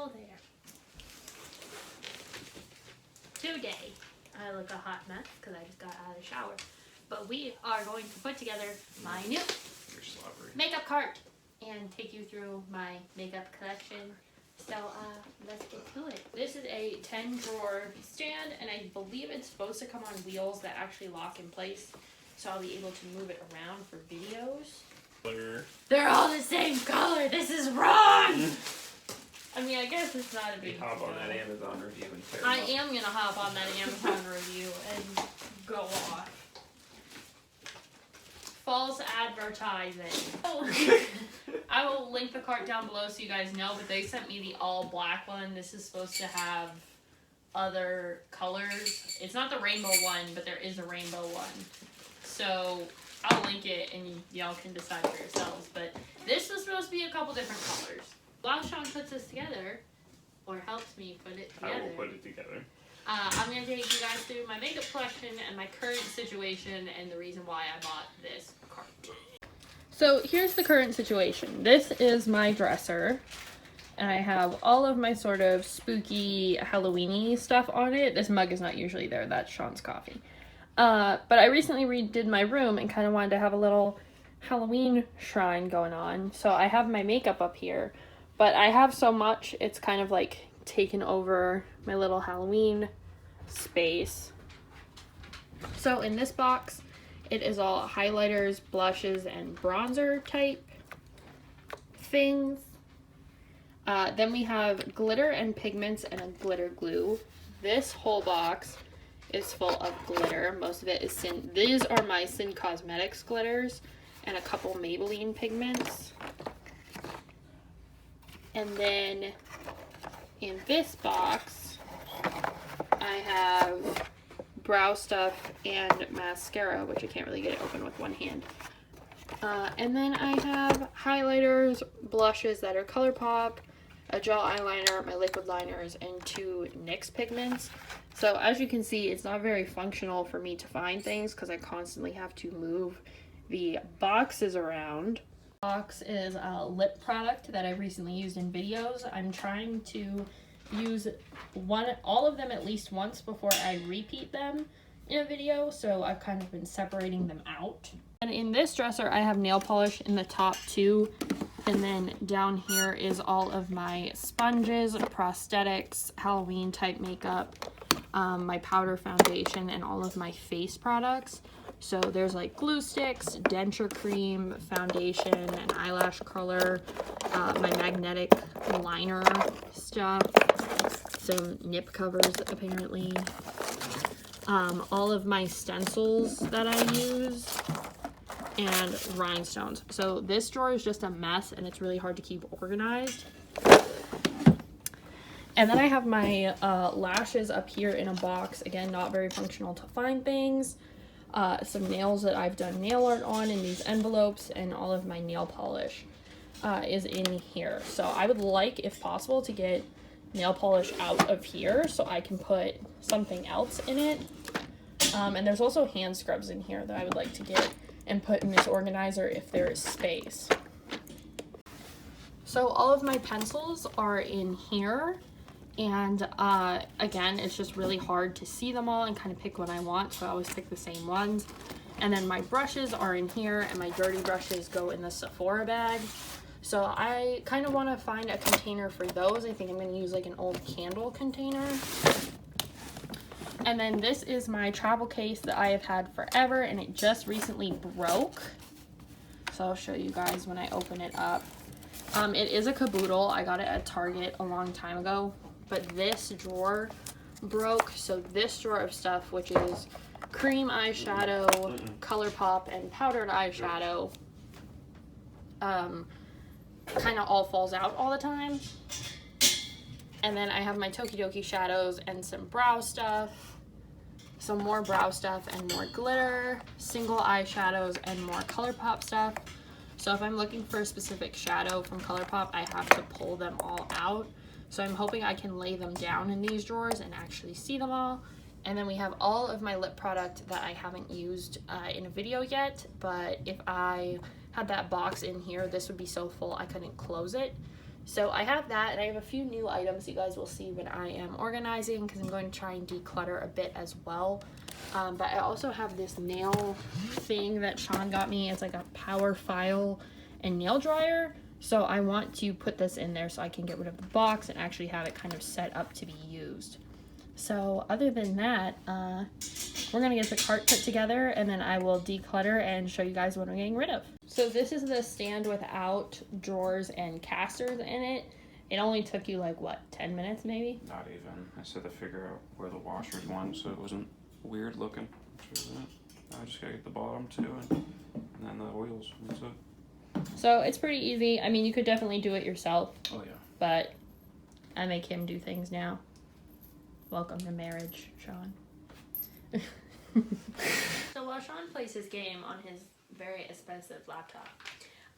Hello there. Today, I look a hot mess because I just got out of the shower. But we are going to put together my new makeup cart and take you through my makeup collection. So let's get to it. This is a 10-drawer stand, and I believe it's supposed to come on wheels that actually lock in place. So I'll be able to move it around for videos. They're all the same color. This is wrong. I mean, I guess it's not a big deal. Hop on that Amazon review and tear I am gonna hop on that Amazon review and go off. False advertising. Oh. I will link the cart down below so you guys know, but they sent me the all black one. This is supposed to have other colors. It's not the rainbow one, but there is a rainbow one. So I'll link it and y'all can decide for yourselves. But this was supposed to be a couple different colors. While Sean puts this together, or helps me put it together, I will put it together. I'm going to take you guys through my makeup collection and my current situation and the reason why I bought this cart. So here's the current situation. This is my dresser, and I have all of my sort of spooky Halloween-y stuff on it. This mug is not usually there. That's Sean's coffee. But I recently redid my room and kind of wanted to have a little Halloween shrine going on. So I have my makeup up here. But I have so much, it's kind of like taken over my little Halloween space. So in this box, it is all highlighters, blushes, and bronzer type things. Then we have glitter and pigments and a glitter glue. This whole box is full of glitter. Most of it is Sin. These are my Sin Cosmetics glitters and a couple Maybelline pigments. And then in this box, I have brow stuff and mascara, which I can't really get it open with one hand. And then I have highlighters, blushes that are ColourPop, a gel eyeliner, my liquid liners, and 2 NYX pigments. So as you can see, it's not very functional for me to find things because I constantly have to move the boxes around. Box is a lip product that I've recently used in videos. I'm trying to use all of them at least once before I repeat them in a video, so I've kind of been separating them out. And in this dresser, I have nail polish in the top 2, and then down here is all of my sponges, prosthetics, Halloween type makeup, my powder foundation, and all of my face products. So there's like glue sticks, denture cream, foundation, an eyelash curler, my magnetic liner stuff, some nip covers apparently, all of my stencils that I use, and rhinestones. So this drawer is just a mess and it's really hard to keep organized. And then I have my lashes up here in a box. Again, not very functional to find things. Some nails that I've done nail art on in these envelopes, and all of my nail polish is in here. So I would like, if possible, to get nail polish out of here so I can put something else in it. And there's also hand scrubs in here that I would like to get and put in this organizer if there is space. So all of my pencils are in here. And again, it's just really hard to see them all and kind of pick what I want, so I always pick the same ones. And then my brushes are in here, and my dirty brushes go in the Sephora bag. So I kind of want to find a container for those. I think I'm going to use like an old candle container. And then this is my travel case that I have had forever, and it just recently broke. So I'll show you guys when I open it up. It is a caboodle. I got it at Target a long time ago. But this drawer broke, so this drawer of stuff, which is cream eyeshadow, ColourPop, and powdered eyeshadow, kind of all falls out all the time. And then I have my Tokidoki shadows and some brow stuff, some more brow stuff and more glitter, single eyeshadows, and more ColourPop stuff. So if I'm looking for a specific shadow from ColourPop, I have to pull them all out. So I'm hoping I can lay them down in these drawers and actually see them all. And then we have all of my lip product that I haven't used in a video yet, but if I had that box in here, this would be so full I couldn't close it. So I have that, and I have a few new items you guys will see when I am organizing, because I'm going to try and declutter a bit as well. But I also have this nail thing that Sean got me. It's like a power file and nail dryer. So I want to put this in there so I can get rid of the box and actually have it kind of set up to be used. So other than that, we're gonna get the cart put together, and then I will declutter and show you guys what I'm getting rid of. So this is the stand without drawers and casters in it. It only took you like, what, 10 minutes maybe? Not even. I said to figure out where the washers went so it wasn't weird looking. I just gotta get the bottom too, and then the oils. That's it. So it's pretty easy. I mean, you could definitely do it yourself. Oh yeah. But I make him do things now. Welcome to marriage, Sean. So while Sean plays his game on his very expensive laptop,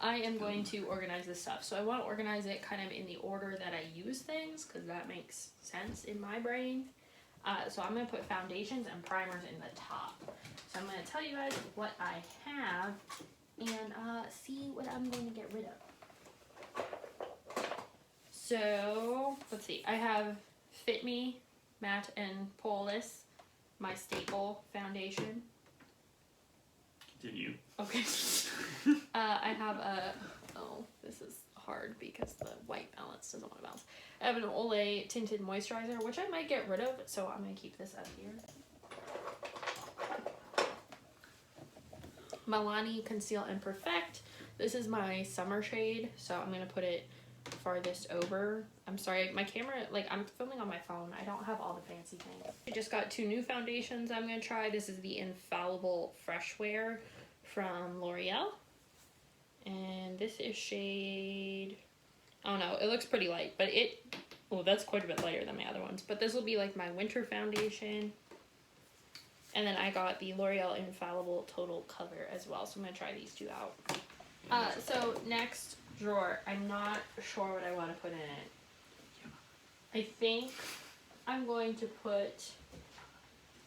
I am going to organize this stuff. So I want to organize it kind of in the order that I use things, because that makes sense in my brain. So I'm going to put foundations and primers in the top. So I'm going to tell you guys what I have and see what I'm going to get rid of. So let's see. I have Fit Me Matte and Poreless, my staple foundation. Did you? Okay. I have this is hard because the white balance doesn't want to balance. I have an Olay tinted moisturizer, which I might get rid of, so I'm going to keep this up here. Milani Conceal and Perfect. This is my summer shade, so I'm going to put it farthest over. I'm sorry, my camera, like, I'm filming on my phone. I don't have all the fancy things. I just got 2 new foundations I'm going to try. This is the Infallible Fresh Wear from L'Oreal. And this is shade, oh no, it looks pretty light, but that's quite a bit lighter than my other ones. But this will be like my winter foundation. And then I got the L'Oreal Infallible Total Cover as well. So I'm going to try these 2 out. So next drawer, I'm not sure what I want to put in it. I think I'm going to put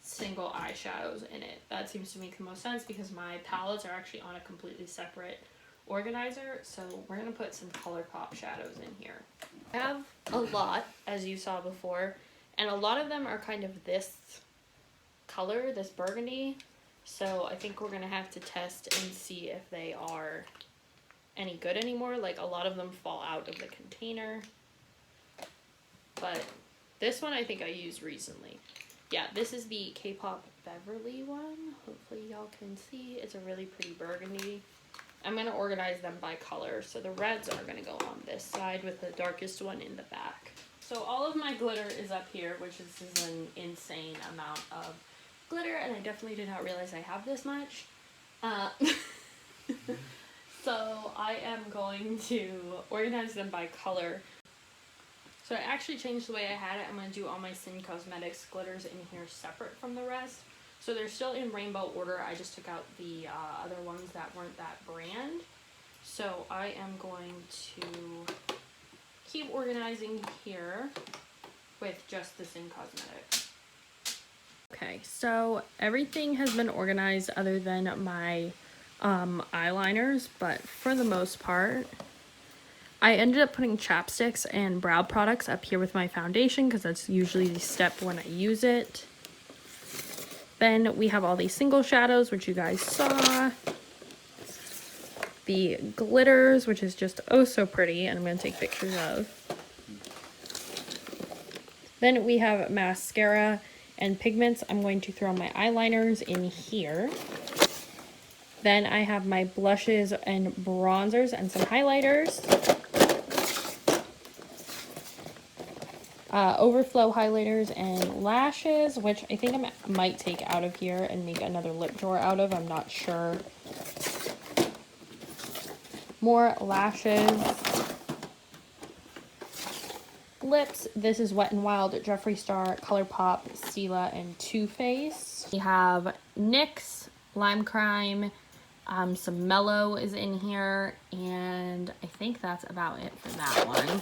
single eyeshadows in it. That seems to make the most sense because my palettes are actually on a completely separate organizer. So we're going to put some ColourPop shadows in here. I have a lot, as you saw before, and a lot of them are kind of this color, this burgundy. So I think we're going to have to test and see if they are any good anymore. Like, a lot of them fall out of the container. But this one I think I used recently. Yeah, this is the K-Pop Beverly one. Hopefully y'all can see. It's a really pretty burgundy. I'm going to organize them by color. So the reds are going to go on this side with the darkest one in the back. So all of my glitter is up here, which is an insane amount of glitter. And I definitely did not realize I have this much. So I am going to organize them by color. So I actually changed the way I had it. I'm going to do all my Sin Cosmetics glitters in here separate from the rest. So they're still in rainbow order. I just took out the other ones that weren't that brand. So I am going to keep organizing here with just the Sin Cosmetics. Okay, so everything has been organized other than my eyeliners, but for the most part, I ended up putting chapsticks and brow products up here with my foundation because that's usually the step when I use it. Then we have all these single shadows, which you guys saw. The glitters, which is just oh so pretty, and I'm going to take pictures of. Then we have mascara and pigments. I'm going to throw my eyeliners in here. Then I have my blushes and bronzers and some highlighters. Overflow highlighters and lashes, which I think I might take out of here and make another lip drawer out of. I'm not sure. More lashes. Lips. This is Wet n Wild, Jeffree Star, ColourPop, Stila, and Too Faced. We have NYX, Lime Crime, some Mellow is in here, and I think that's about it for that one.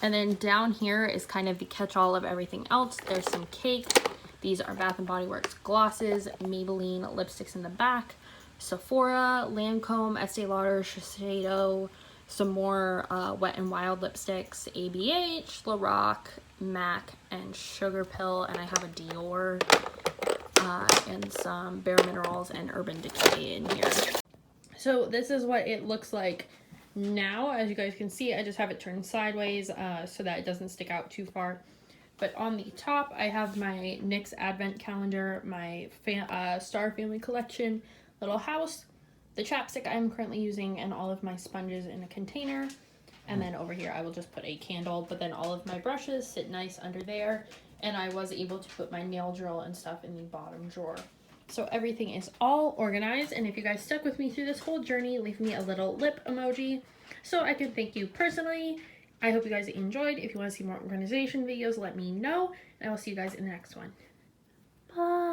And then down here is kind of the catch-all of everything else. There's some Cake. These are Bath & Body Works glosses, Maybelline lipsticks in the back, Sephora, Lancome, Estee Lauder, Shiseido, some more Wet n Wild lipsticks, ABH, Lorac, MAC, and Sugar Pill, and I have a Dior and some Bare Minerals and Urban Decay in here. So this is what it looks like now. As you guys can see, I just have it turned sideways so that it doesn't stick out too far. But on the top, I have my NYX Advent Calendar, my Star Family Collection little house, the chapstick I'm currently using, and all of my sponges in a container. And then over here, I will just put a candle, but then all of my brushes sit nice under there. And I was able to put my nail drill and stuff in the bottom drawer. So everything is all organized, and if you guys stuck with me through this whole journey, leave me a little lip emoji so I can thank you personally. I hope you guys enjoyed. If you want to see more organization videos, let me know, and I will see you guys in the next one. Bye!